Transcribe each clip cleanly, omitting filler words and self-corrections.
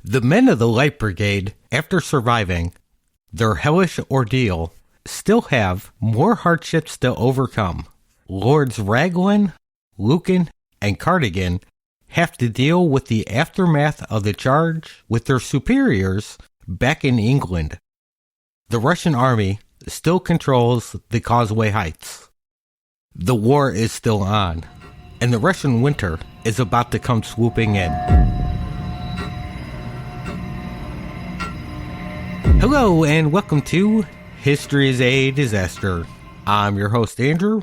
The men of the Light Brigade, after surviving their hellish ordeal, still have more hardships to overcome. Lords Raglan, Lucan, and Cardigan have to deal with the aftermath of the charge with their superiors back in England. The Russian army still controls the Causeway Heights. The war is still on, and the Russian winter is about to come swooping in. Hello and welcome to History is a Disaster. I'm your host Andrew,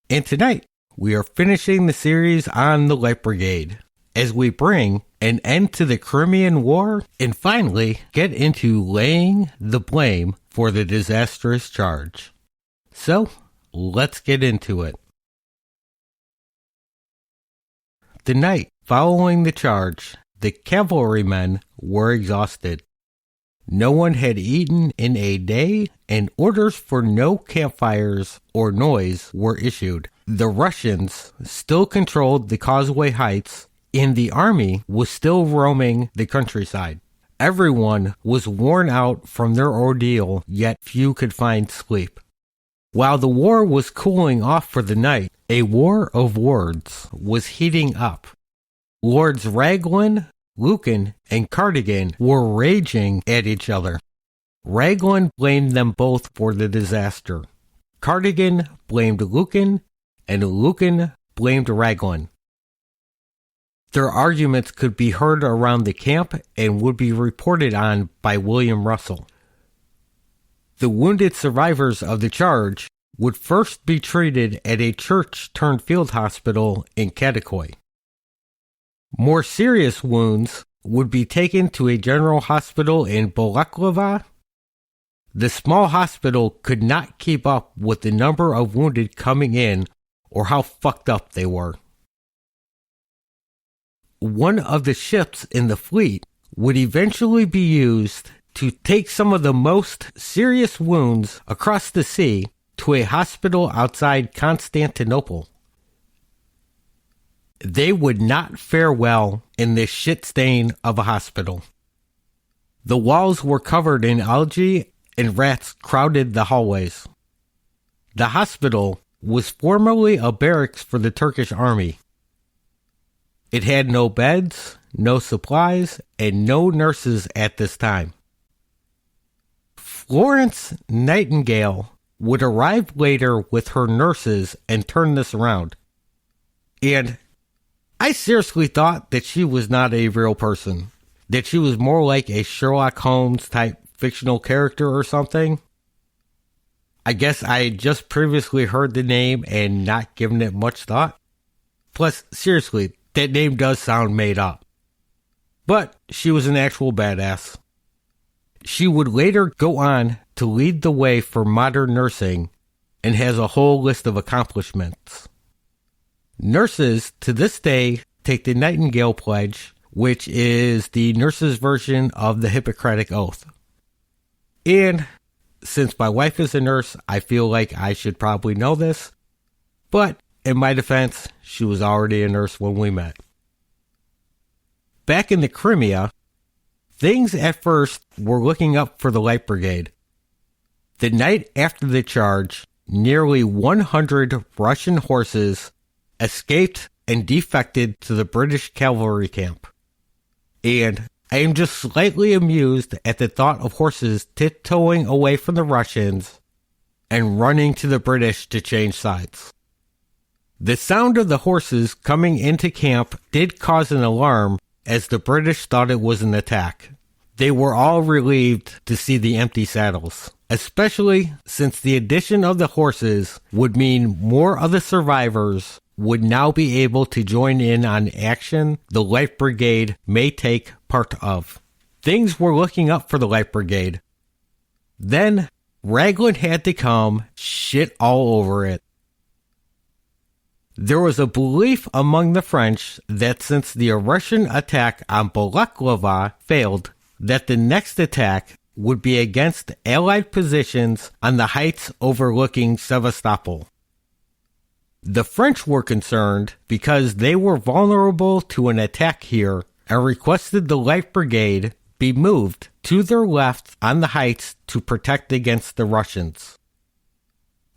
and tonight we are finishing the series on the Light Brigade as we bring an end to the Crimean War and finally get into laying the blame for the disastrous charge. So, let's get into it. The night following the charge, the cavalrymen were exhausted. No one had eaten in a day, and orders for no campfires or noise were issued. The Russians still controlled the Causeway Heights, and the army was still roaming the countryside. Everyone was worn out from their ordeal, yet few could find sleep. While the war was cooling off for the night, a war of words was heating up. Lords Raglan, Lucan, and Cardigan were raging at each other. Raglan blamed them both for the disaster. Cardigan blamed Lucan, and Lucan blamed Raglan. Their arguments could be heard around the camp and would be reported on by William Russell. The wounded survivors of the charge would first be treated at a church-turned-field hospital in Cardigan. More serious wounds would be taken to a general hospital in Balaclava. The small hospital could not keep up with the number of wounded coming in or how fucked up they were. One of the ships in the fleet would eventually be used to take some of the most serious wounds across the sea to a hospital outside Constantinople. They would not fare well in this shit stain of a hospital. The walls were covered in algae and rats crowded the hallways. The hospital was formerly a barracks for the Turkish army. It had no beds, no supplies, and no nurses at this time. Florence Nightingale would arrive later with her nurses and turn this around. And I seriously thought that she was not a real person, that she was more like a Sherlock Holmes type fictional character or something. I guess I had just previously heard the name and not given it much thought. Plus, seriously, that name does sound made up. But she was an actual badass. She would later go on to lead the way for modern nursing and has a whole list of accomplishments. Nurses to this day take the Nightingale Pledge, which is the nurses' version of the Hippocratic Oath. And since my wife is a nurse, I feel like I should probably know this, but in my defense, she was already a nurse when we met. Back in the Crimea, things at first were looking up for the Light Brigade. The night after the charge, nearly 100 Russian horses escaped and defected to the British cavalry camp. And I am just slightly amused at the thought of horses tiptoeing away from the Russians and running to the British to change sides. The sound of the horses coming into camp did cause an alarm as the British thought it was an attack. They were all relieved to see the empty saddles, especially since the addition of the horses would mean more of the survivors would now be able to join in on action the Light Brigade may take part of. Things were looking up for the Light Brigade. Then, Raglan had to come shit all over it. There was a belief among the French that since the Russian attack on Balaclava failed, that the next attack would be against Allied positions on the heights overlooking Sevastopol. The French were concerned because they were vulnerable to an attack here and requested the Light Brigade be moved to their left on the heights to protect against the Russians.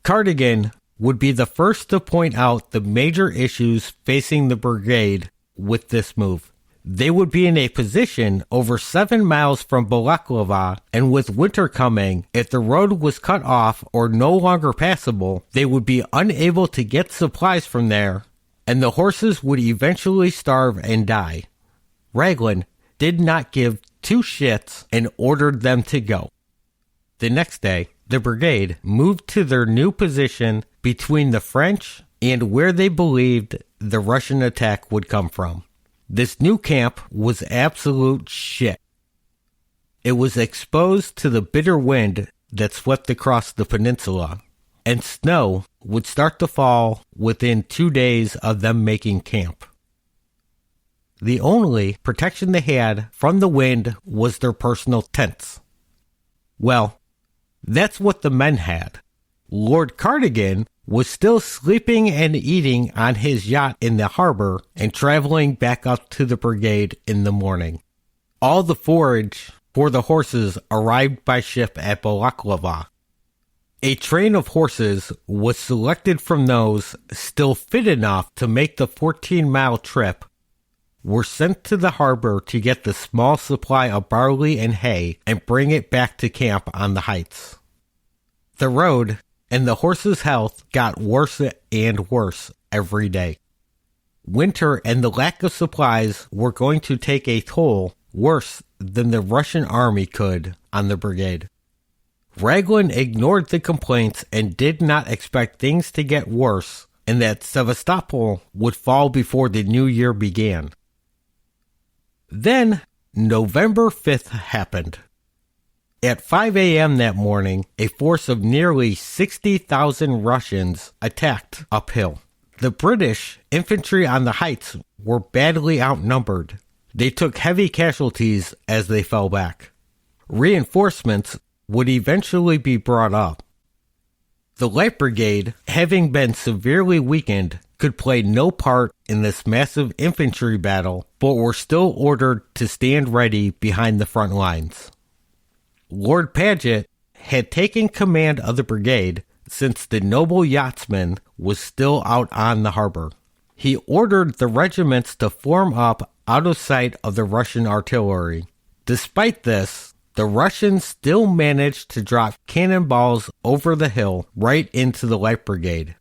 Cardigan would be the first to point out the major issues facing the brigade with this move. They would be in a position over 7 miles from Balaclava, and with winter coming, if the road was cut off or no longer passable, they would be unable to get supplies from there, and the horses would eventually starve and die. Raglan did not give two shits and ordered them to go. The next day, the brigade moved to their new position between the French and where they believed the Russian attack would come from. This new camp was absolute shit. It was exposed to the bitter wind that swept across the peninsula, and snow would start to fall within 2 days of them making camp. The only protection they had from the wind was their personal tents. Well, that's what the men had. Lord Cardigan was still sleeping and eating on his yacht in the harbor and traveling back up to the brigade in the morning. All the forage for the horses arrived by ship at Balaclava. A train of horses was selected from those still fit enough to make the 14-mile trip, were sent to the harbor to get the small supply of barley and hay and bring it back to camp on the heights. The road and the horses' health got worse and worse every day. Winter and the lack of supplies were going to take a toll worse than the Russian army could on the brigade. Raglan ignored the complaints and did not expect things to get worse and that Sevastopol would fall before the new year began. Then, November 5th happened. At 5 a.m. that morning, a force of nearly 60,000 Russians attacked uphill. The British infantry on the heights were badly outnumbered. They took heavy casualties as they fell back. Reinforcements would eventually be brought up. The Light Brigade, having been severely weakened, could play no part in this massive infantry battle, but were still ordered to stand ready behind the front lines. Lord Paget had taken command of the brigade since the noble yachtsman was still out on the harbor. He ordered the regiments to form up out of sight of the Russian artillery. Despite this, the Russians still managed to drop cannonballs over the hill right into the Light Brigade.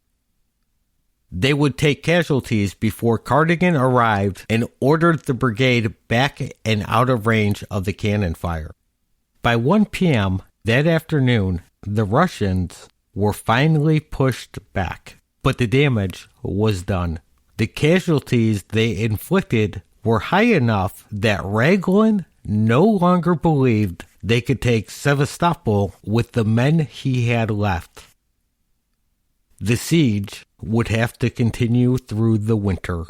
They would take casualties before Cardigan arrived and ordered the brigade back and out of range of the cannon fire. By 1 p.m. that afternoon, the Russians were finally pushed back, but the damage was done. The casualties they inflicted were high enough that Raglan no longer believed they could take Sevastopol with the men he had left. The siege would have to continue through the winter.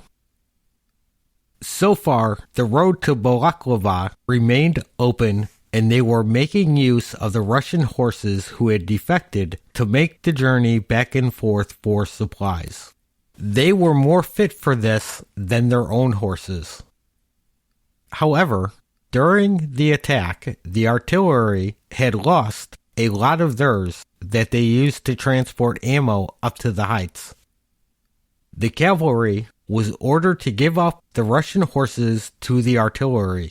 So far, the road to Balaclava remained open, and they were making use of the Russian horses who had defected to make the journey back and forth for supplies. They were more fit for this than their own horses. However, during the attack, the artillery had lost a lot of theirs that they used to transport ammo up to the heights. The cavalry was ordered to give up the Russian horses to the artillery.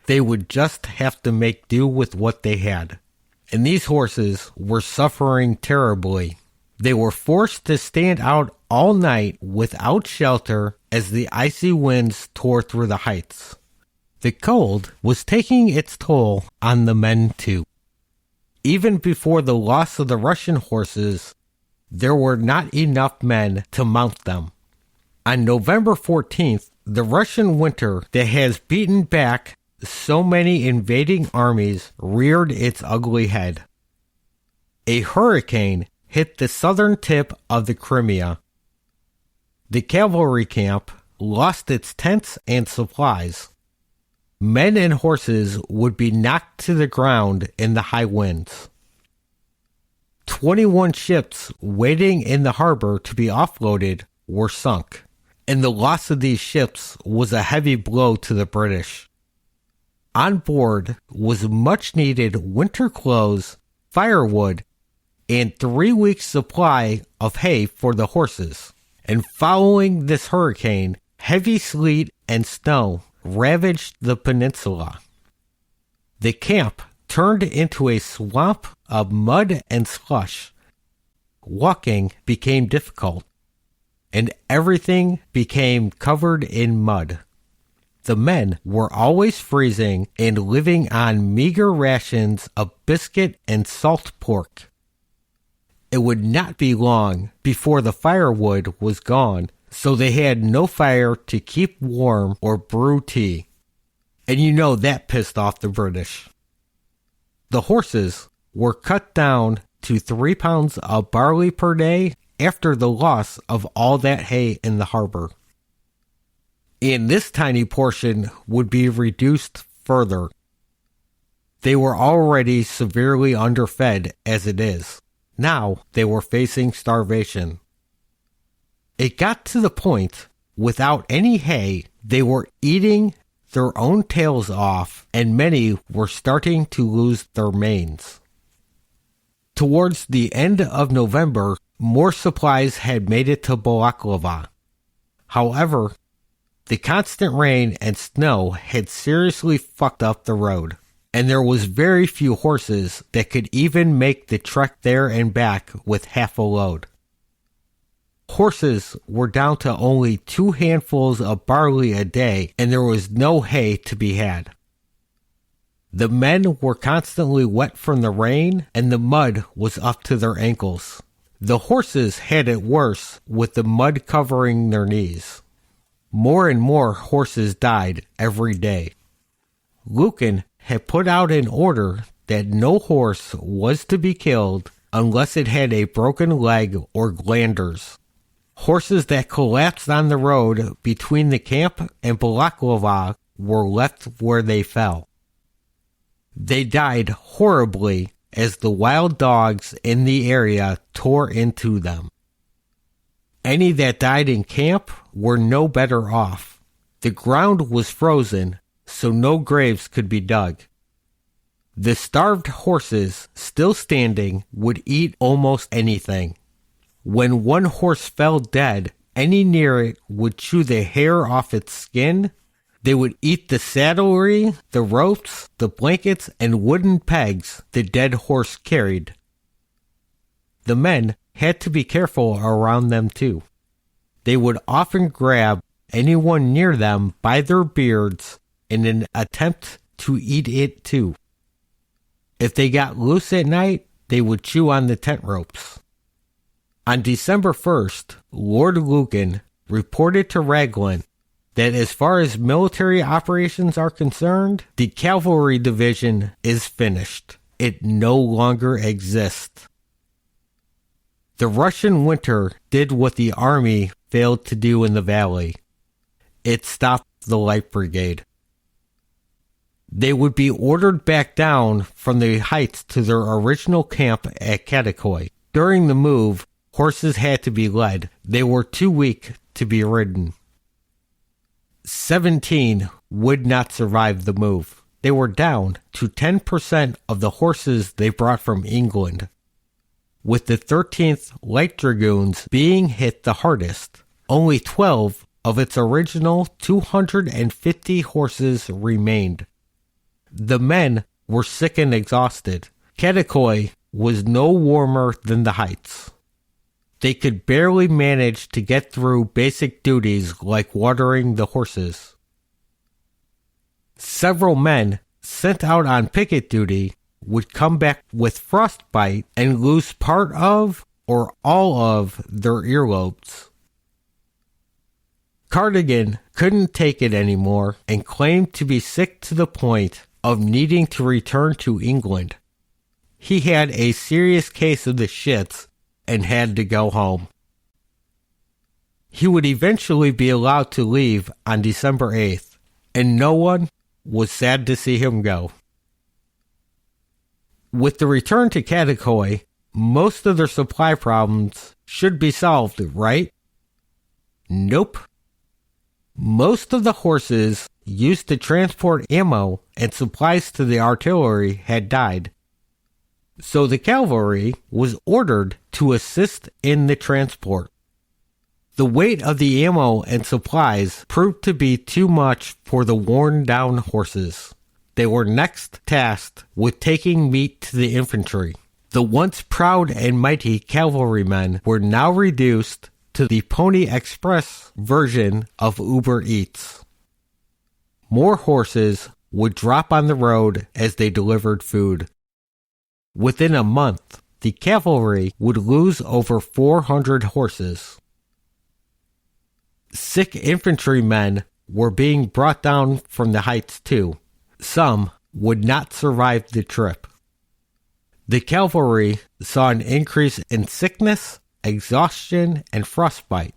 They would just have to make do with what they had. And these horses were suffering terribly. They were forced to stand out all night without shelter as the icy winds tore through the heights. The cold was taking its toll on the men too. Even before the loss of the Russian horses, there were not enough men to mount them. On November 14th, the Russian winter that has beaten back so many invading armies reared its ugly head. A hurricane hit the southern tip of the Crimea. The cavalry camp lost its tents and supplies. Men and horses would be knocked to the ground in the high winds. 21 ships waiting in the harbor to be offloaded were sunk, and the loss of these ships was a heavy blow to the British. On board was much needed winter clothes, firewood, and 3 weeks' supply of hay for the horses. And following this hurricane, heavy sleet and snow ravaged the peninsula. The camp turned into a swamp of mud and slush. Walking became difficult, and everything became covered in mud. The men were always freezing and living on meager rations of biscuit and salt pork. It would not be long before the firewood was gone, so they had no fire to keep warm or brew tea. And you know that pissed off the British. The horses were cut down to 3 pounds of barley per day after the loss of all that hay in the harbor. And this tiny portion would be reduced further. They were already severely underfed as it is. Now they were facing starvation. It got to the point, without any hay, they were eating their own tails off, and many were starting to lose their manes. Towards the end of November, more supplies had made it to Balaclava. However, the constant rain and snow had seriously fucked up the road, and there was very few horses that could even make the trek there and back with half a load. Horses were down to only 2 handfuls of barley a day, and there was no hay to be had. The men were constantly wet from the rain, and the mud was up to their ankles. The horses had it worse, with the mud covering their knees. More and more horses died every day. Lucan had put out an order that no horse was to be killed unless it had a broken leg or glanders. Horses that collapsed on the road between the camp and Balaclava were left where they fell. They died horribly as the wild dogs in the area tore into them. Any that died in camp were no better off. The ground was frozen, so no graves could be dug. The starved horses, still standing, would eat almost anything. When one horse fell dead, any near it would chew the hair off its skin. They would eat the saddlery, the ropes, the blankets, and wooden pegs the dead horse carried. The men had to be careful around them too. They would often grab anyone near them by their beards in an attempt to eat it too. If they got loose at night, they would chew on the tent ropes. On December 1st, Lord Lucan reported to Raglan that as far as military operations are concerned, the cavalry division is finished. It no longer exists. The Russian winter did what the army failed to do in the valley. It stopped the Light Brigade. They would be ordered back down from the heights to their original camp at Cardigan. During the move, horses had to be led. They were too weak to be ridden. 17 would not survive the move. They were down to 10% of the horses they brought from England, with the 13th Light Dragoons being hit the hardest. Only 12 of its original 250 horses remained. The men were sick and exhausted. Cardigan was no warmer than the heights. They could barely manage to get through basic duties like watering the horses. Several men sent out on picket duty would come back with frostbite and lose part of or all of their earlobes. Cardigan couldn't take it anymore and claimed to be sick to the point of needing to return to England. He had a serious case of the shits and had to go home. He would eventually be allowed to leave on December 8th, and no one was sad to see him go. With the return to Cardigan, most of their supply problems should be solved, right? Nope. Most of the horses used to transport ammo and supplies to the artillery had died, so the cavalry was ordered to assist in the transport. The weight of the ammo and supplies proved to be too much for the worn-down horses. They were next tasked with taking meat to the infantry. The once proud and mighty cavalrymen were now reduced to the Pony Express version of Uber Eats. More horses would drop on the road as they delivered food. Within a month, the cavalry would lose over 400 horses. Sick infantrymen were being brought down from the heights too. Some would not survive the trip. The cavalry saw an increase in sickness, exhaustion, and frostbite.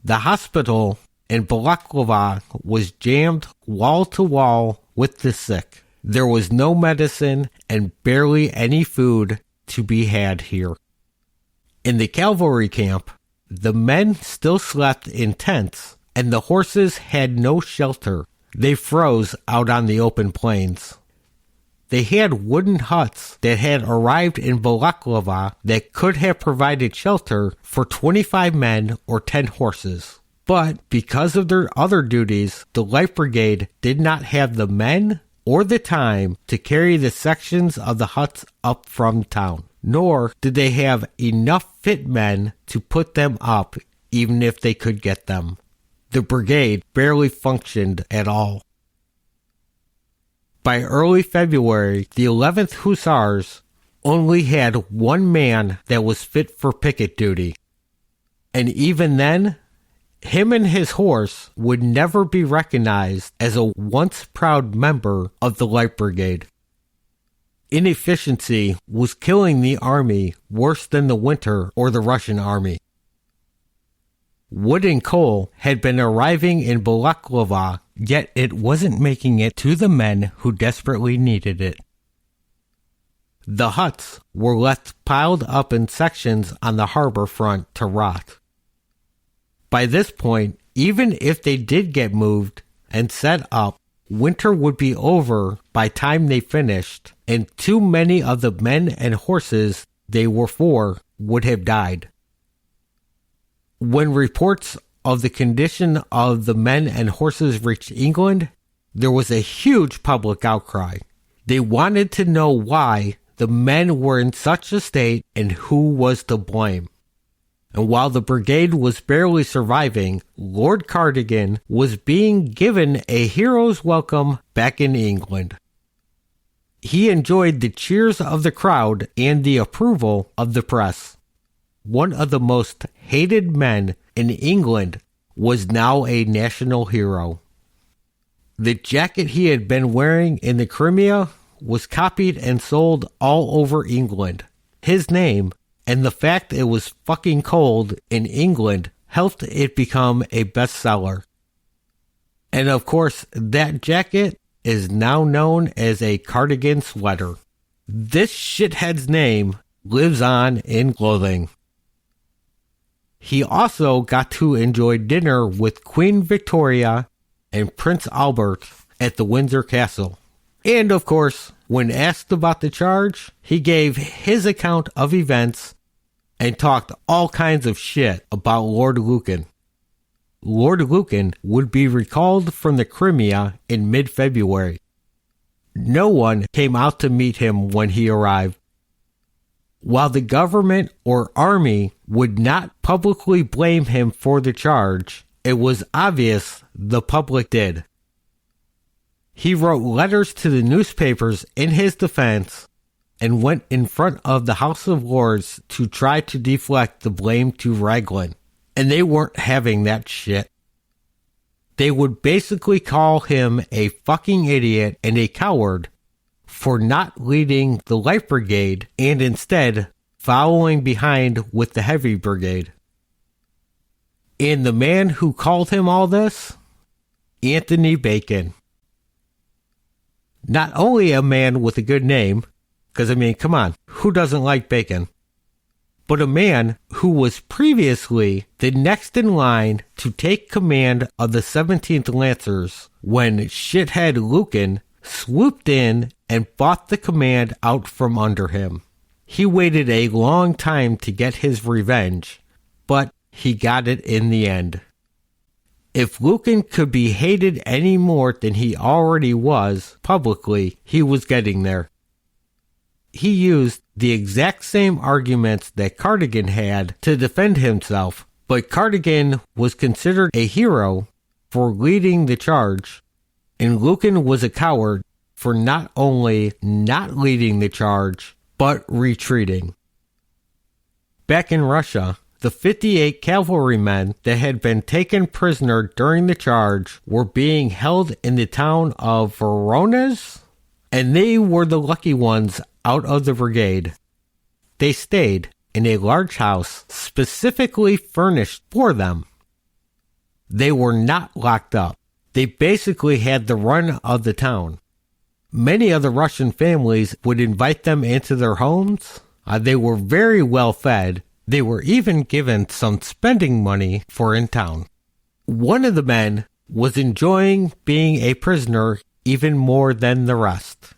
The hospital in Balaklava was jammed wall to wall with the sick. There was no medicine and barely any food to be had here. In the cavalry camp, the men still slept in tents, and the horses had no shelter. They froze out on the open plains. They had wooden huts that had arrived in Balaklava that could have provided shelter for 25 men or 10 horses. But because of their other duties, the Light Brigade did not have the men or the time to carry the sections of the huts up from town. Nor did they have enough fit men to put them up, even if they could get them. The brigade barely functioned at all. By early February, the 11th Hussars only had one man that was fit for picket duty. And even then, him and his horse would never be recognized as a once proud member of the Light Brigade. Inefficiency was killing the army worse than the winter or the Russian army. Wood and coal had been arriving in Balaklava, yet it wasn't making it to the men who desperately needed it. The huts were left piled up in sections on the harbor front to rot. By this point, even if they did get moved and set up, winter would be over by time they finished, and too many of the men and horses they were for would have died. When reports of the condition of the men and horses reached England, there was a huge public outcry. They wanted to know why the men were in such a state and who was to blame. And while the brigade was barely surviving, Lord Cardigan was being given a hero's welcome back in England. He enjoyed the cheers of the crowd and the approval of the press. One of the most hated men in England was now a national hero. The jacket he had been wearing in the Crimea was copied and sold all over England. His name, and the fact it was fucking cold in England, helped it become a bestseller. And of course, that jacket is now known as a cardigan sweater. This shithead's name lives on in clothing. He also got to enjoy dinner with Queen Victoria and Prince Albert at the Windsor Castle. And of course, when asked about the charge, he gave his account of events and talked all kinds of shit about Lord Lucan. Lord Lucan would be recalled from the Crimea in mid-February. No one came out to meet him when he arrived. While the government or army would not publicly blame him for the charge, it was obvious the public did. He wrote letters to the newspapers in his defense and went in front of the House of Lords to try to deflect the blame to Raglan, and they weren't having that shit. They would basically call him a fucking idiot and a coward for not leading the Light Brigade and instead following behind with the Heavy Brigade. And the man who called him all this? Anthony Bacon. Not only a man with a good name, because I mean, come on, who doesn't like bacon? but a man who was previously the next in line to take command of the 17th Lancers when shithead Lucan swooped in and bought the command out from under him. He waited a long time to get his revenge, but he got it in the end. If Lucan could be hated any more than he already was publicly, he was getting there. He used the exact same arguments that Cardigan had to defend himself, but Cardigan was considered a hero for leading the charge, and Lucan was a coward for not only not leading the charge, but retreating. Back in Russia, the 58 cavalrymen that had been taken prisoner during the charge were being held in the town of Voronezh, and they were the lucky ones out of the brigade. They stayed in a large house specifically furnished for them. They were not locked up. They basically had the run of the town. Many other Russian families would invite them into their homes. They were very well fed. They were even given some spending money for in town. One of the men was enjoying being a prisoner even more than the rest.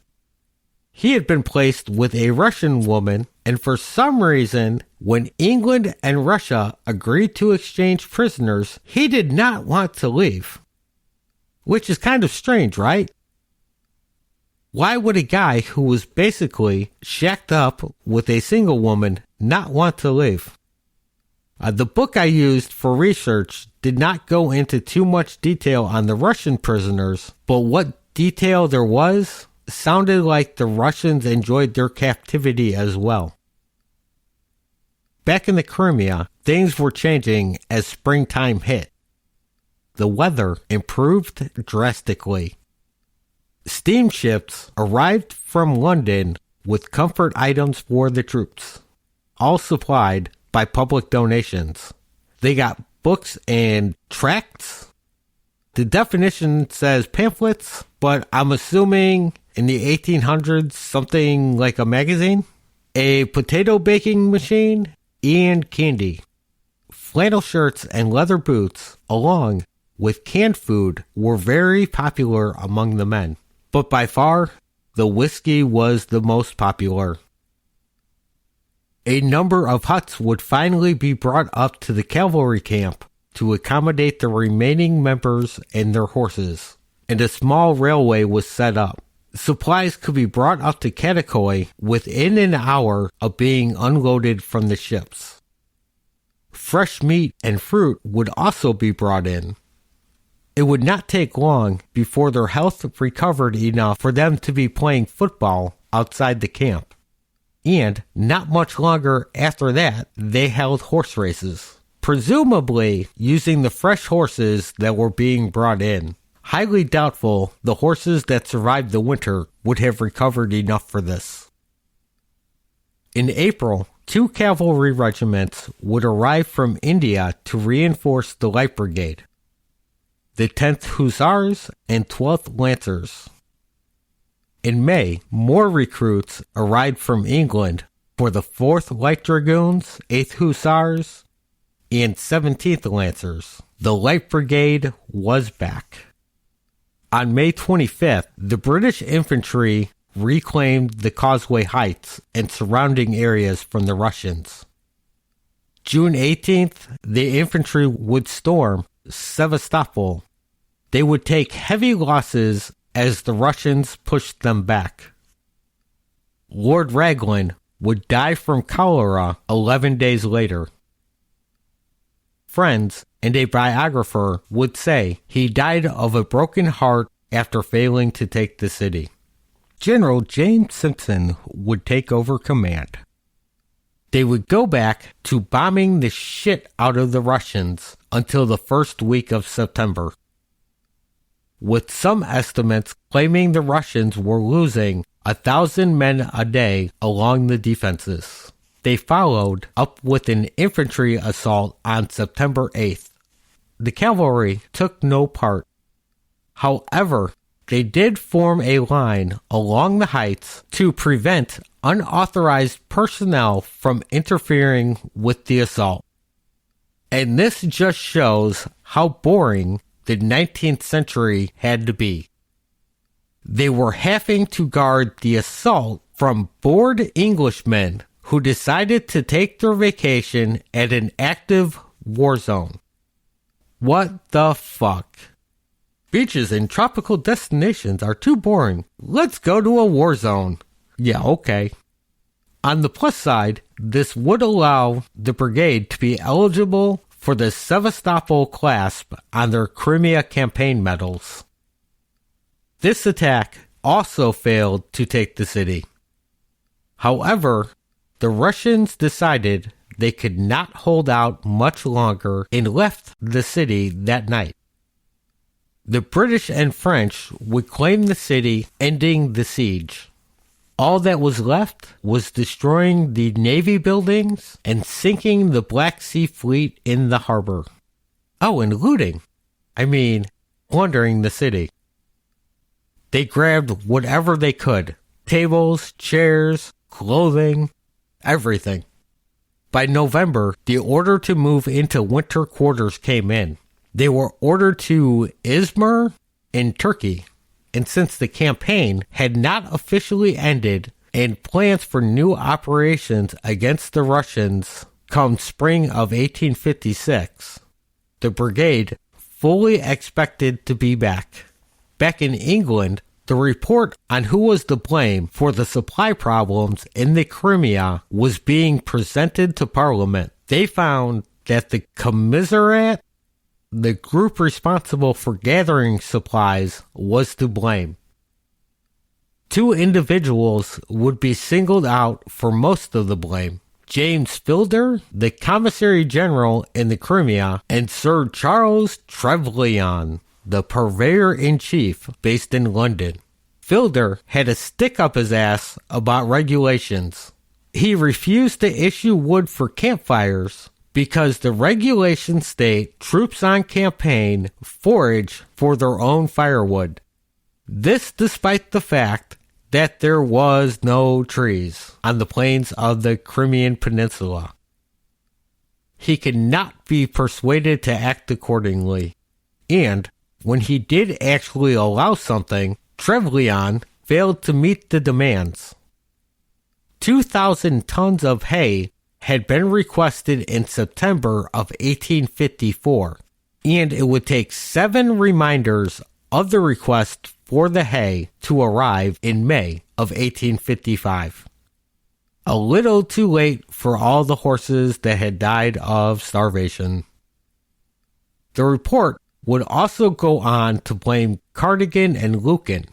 He had been placed with a Russian woman, and for some reason, when England and Russia agreed to exchange prisoners, he did not want to leave. Which is kind of strange, right? Why would a guy who was basically shacked up with a single woman not want to leave? The book I used for research did not go into too much detail on the Russian prisoners, but what detail there was sounded like the Russians enjoyed their captivity as well. Back in the Crimea, things were changing as springtime hit. The weather improved drastically. Steamships arrived from London with comfort items for the troops, all supplied by public donations. They got books and tracts. The definition says pamphlets, but I'm assuming in the 1800s something like a magazine, a potato baking machine, and candy. Flannel shirts and leather boots, along with canned food, were very popular among the men. But by far, the whiskey was the most popular. A number of huts would finally be brought up to the cavalry camp to accommodate the remaining members and their horses, and a small railway was set up. Supplies could be brought up to Katakoy within an hour of being unloaded from the ships. Fresh meat and fruit would also be brought in. It would not take long before their health recovered enough for them to be playing football outside the camp. And not much longer after that, they held horse races, presumably using the fresh horses that were being brought in. Highly doubtful the horses that survived the winter would have recovered enough for this. In April, 2 cavalry regiments would arrive from India to reinforce the Light Brigade, the 10th Hussars and 12th Lancers. In May, more recruits arrived from England for the 4th Light Dragoons, 8th Hussars, and 17th Lancers. The Light Brigade was back. On May 25th, the British infantry reclaimed the Causeway Heights and surrounding areas from the Russians. June 18th, the infantry would storm Sevastopol. They would take heavy losses as the Russians pushed them back. Lord Raglan would die from cholera 11 days later. Friends and a biographer would say he died of a broken heart after failing to take the city. General James Simpson would take over command. They would go back to bombing the shit out of the Russians until the first week of September, with some estimates claiming the Russians were losing 1,000 men a day along the defenses. They followed up with an infantry assault on September 8th. The cavalry took no part. However, they did form a line along the heights to prevent unauthorized personnel from interfering with the assault. And this just shows how boring the 19th century had to be. They were having to guard the assault from bored Englishmen who decided to take their vacation at an active war zone. What the fuck? Beaches and tropical destinations are too boring. Let's go to a war zone. Yeah, okay. On the plus side, this would allow the brigade to be eligible for the Sevastopol clasp on their Crimea campaign medals. This attack also failed to take the city. However, the Russians decided they could not hold out much longer and left the city that night. The British and French would claim the city, ending the siege. All that was left was destroying the navy buildings and sinking the Black Sea Fleet in the harbor. Oh, and looting. Plundering the city. They grabbed whatever they could. Tables, chairs, clothing, everything. By November, the order to move into winter quarters came in. They were ordered to Izmir in Turkey. And since the campaign had not officially ended and plans for new operations against the Russians come spring of 1856, the brigade fully expected to be back. Back in England, the report on who was to blame for the supply problems in the Crimea was being presented to Parliament. They found that the commissariat, the group responsible for gathering supplies, was to blame. Two individuals would be singled out for most of the blame. James Filder, the Commissary General in the Crimea, and Sir Charles Trevelyan, the Purveyor-in-Chief based in London. Filder had a stick up his ass about regulations. He refused to issue wood for campfires because the regulations state troops on campaign forage for their own firewood. This despite the fact that there was no trees on the plains of the Crimean Peninsula. He could not be persuaded to act accordingly, and when he did actually allow something, Trevelyan failed to meet the demands. 2,000 tons of hay had been requested in September of 1854, and it would take 7 reminders of the request for the hay to arrive in May of 1855. A little too late for all the horses that had died of starvation. The report would also go on to blame Cardigan and Lucan.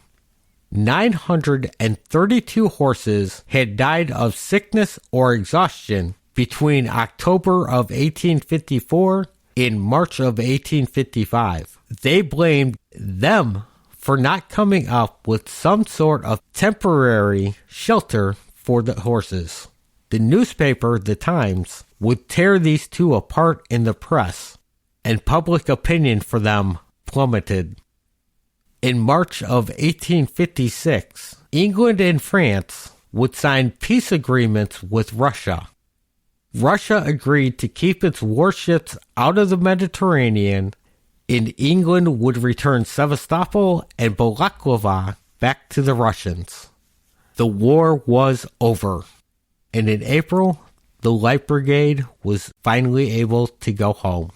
932 horses had died of sickness or exhaustion between October of 1854 and March of 1855. They blamed them for not coming up with some sort of temporary shelter for the horses. The newspaper, The Times, would tear these two apart in the press, and public opinion for them plummeted. In March of 1856, England and France would sign peace agreements with Russia. Russia agreed to keep its warships out of the Mediterranean, and England would return Sevastopol and Balaclava back to the Russians. The war was over, and in April, the Light Brigade was finally able to go home.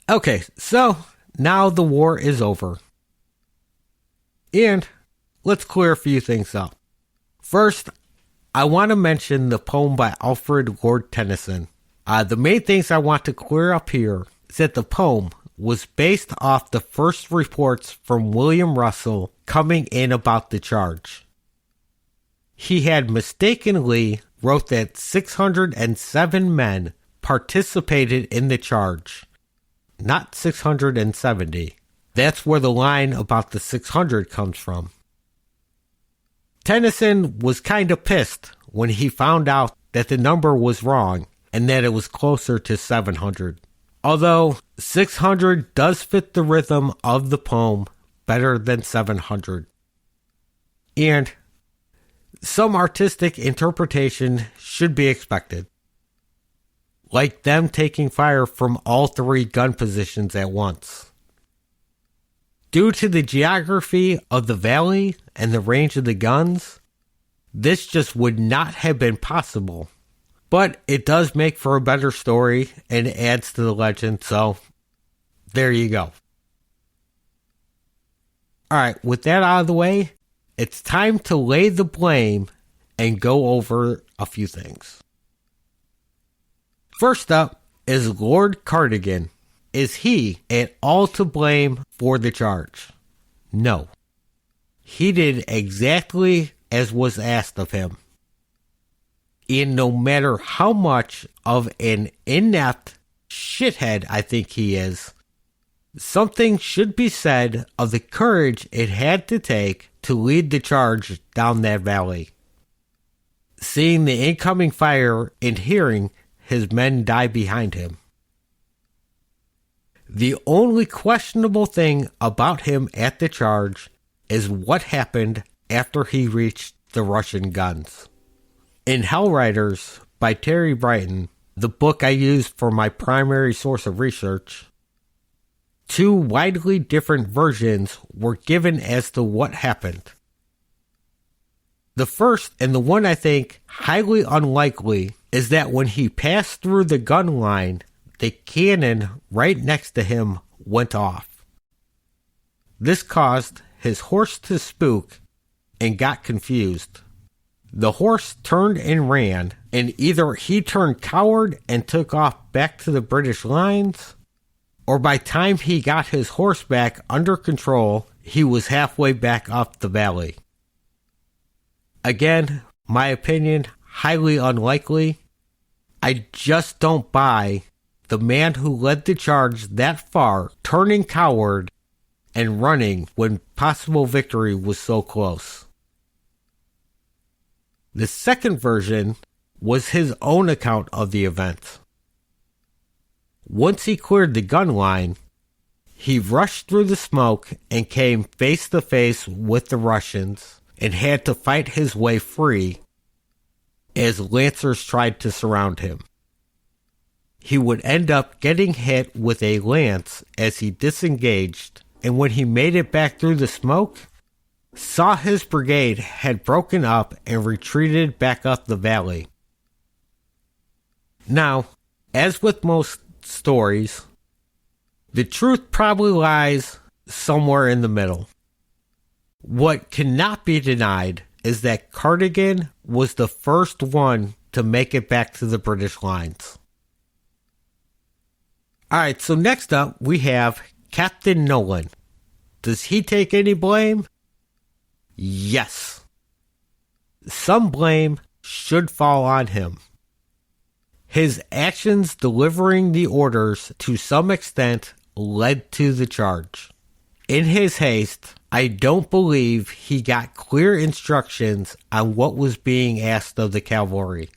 Okay, so now the war is over. And let's clear a few things up. First, I want to mention the poem by Alfred Lord Tennyson. The main things I want to clear up here is that the poem was based off the first reports from William Russell coming in about the charge. He had mistakenly wrote that 607 men participated in the charge, not 670. That's where the line about the 600 comes from. Tennyson was kind of pissed when he found out that the number was wrong and that it was closer to 700. Although 600 does fit the rhythm of the poem better than 700. And some artistic interpretation should be expected, like them taking fire from all three gun positions at once. Due to the geography of the valley and the range of the guns, this just would not have been possible. But it does make for a better story and adds to the legend, so there you go. Alright, with that out of the way, it's time to lay the blame and go over a few things. First up is Lord Cardigan. Is he at all to blame for the charge? No. He did exactly as was asked of him. And no matter how much of an inept shithead I think he is, something should be said of the courage it had to take to lead the charge down that valley. Seeing the incoming fire and hearing his men die behind him. The only questionable thing about him at the charge is what happened after he reached the Russian guns. In Hell Riders by Terry Brighton, the book I used for my primary source of research, two widely different versions were given as to what happened. The first, and the one I think highly unlikely, is that when he passed through the gun line, the cannon right next to him went off. This caused his horse to spook and got confused. The horse turned and ran, and either he turned coward and took off back to the British lines, or by the time he got his horse back under control, he was halfway back up the valley. Again, my opinion, highly unlikely. I just don't buy the man who led the charge that far, turning coward and running when possible victory was so close. The second version was his own account of the event. Once he cleared the gun line, he rushed through the smoke and came face to face with the Russians and had to fight his way free as lancers tried to surround him. He would end up getting hit with a lance as he disengaged, and when he made it back through the smoke, saw his brigade had broken up and retreated back up the valley. Now, as with most stories, the truth probably lies somewhere in the middle. What cannot be denied is that Cardigan was the first one to make it back to the British lines. Alright, so next up we have Captain Nolan. Does he take any blame? Yes. Some blame should fall on him. His actions delivering the orders to some extent led to the charge. In his haste, I don't believe he got clear instructions on what was being asked of the cavalry.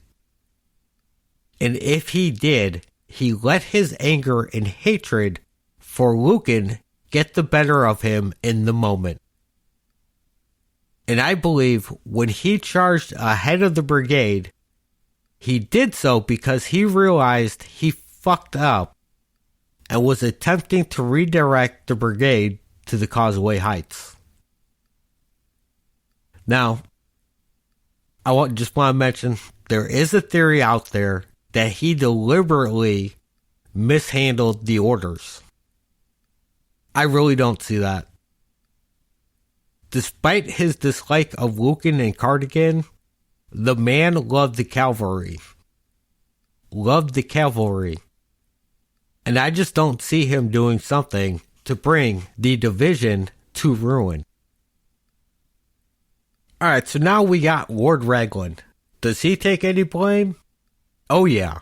And if he did, he let his anger and hatred for Lucan get the better of him in the moment. And I believe when he charged ahead of the brigade, he did so because he realized he fucked up and was attempting to redirect the brigade to the Causeway Heights. Now, just want to mention, there is a theory out there that he deliberately mishandled the orders. I really don't see that. Despite his dislike of Lucan and Cardigan, the man loved the cavalry. And I just don't see him doing something to bring the division to ruin. Alright, so now we got Lord Raglan. Does he take any blame? Oh yeah.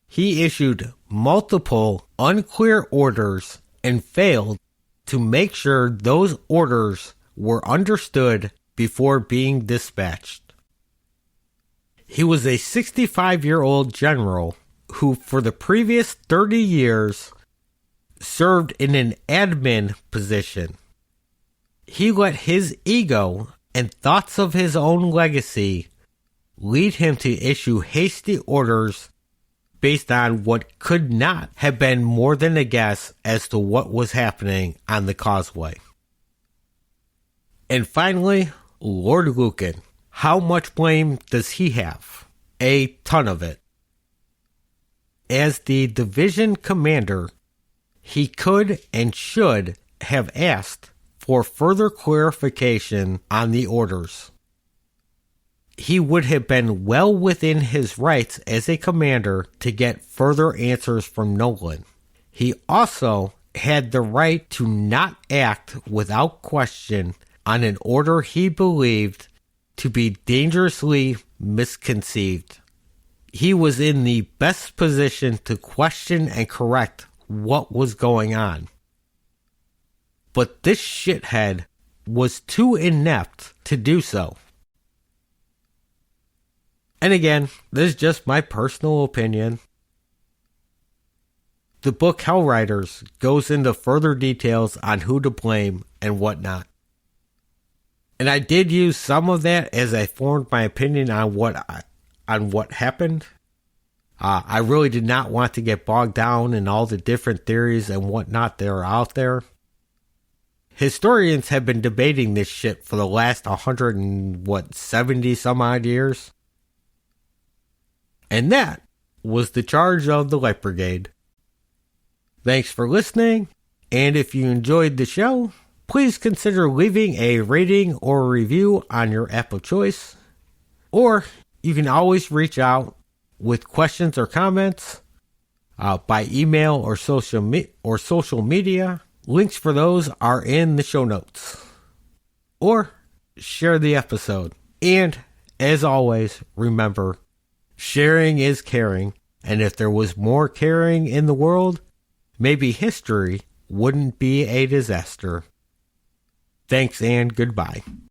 He issued multiple unclear orders and failed to make sure those orders were understood before being dispatched. He was a 65-year-old general who for the previous 30 years served in an admin position. He let his ego and thoughts of his own legacy lead him to issue hasty orders based on what could not have been more than a guess as to what was happening on the causeway. And finally, Lord Lucan. How much blame does he have? A ton of it. As the division commander, he could and should have asked for further clarification on the orders. He would have been well within his rights as a commander to get further answers from Nolan. He also had the right to not act without question on an order he believed to be dangerously misconceived. He was in the best position to question and correct what was going on. But this shithead was too inept to do so. And again, this is just my personal opinion. The book Hellriders goes into further details on who to blame and whatnot. And I did use some of that as I formed my opinion on what happened. I really did not want to get bogged down in all the different theories and whatnot that are out there. Historians have been debating this shit for the last 70 some odd years. And that was the charge of the Light Brigade. Thanks for listening, and if you enjoyed the show, please consider leaving a rating or a review on your app of choice. Or you can always reach out with questions or comments by email or social media. Links for those are in the show notes. Or share the episode. And as always, remember, sharing is caring, and if there was more caring in the world, maybe history wouldn't be a disaster. Thanks and goodbye.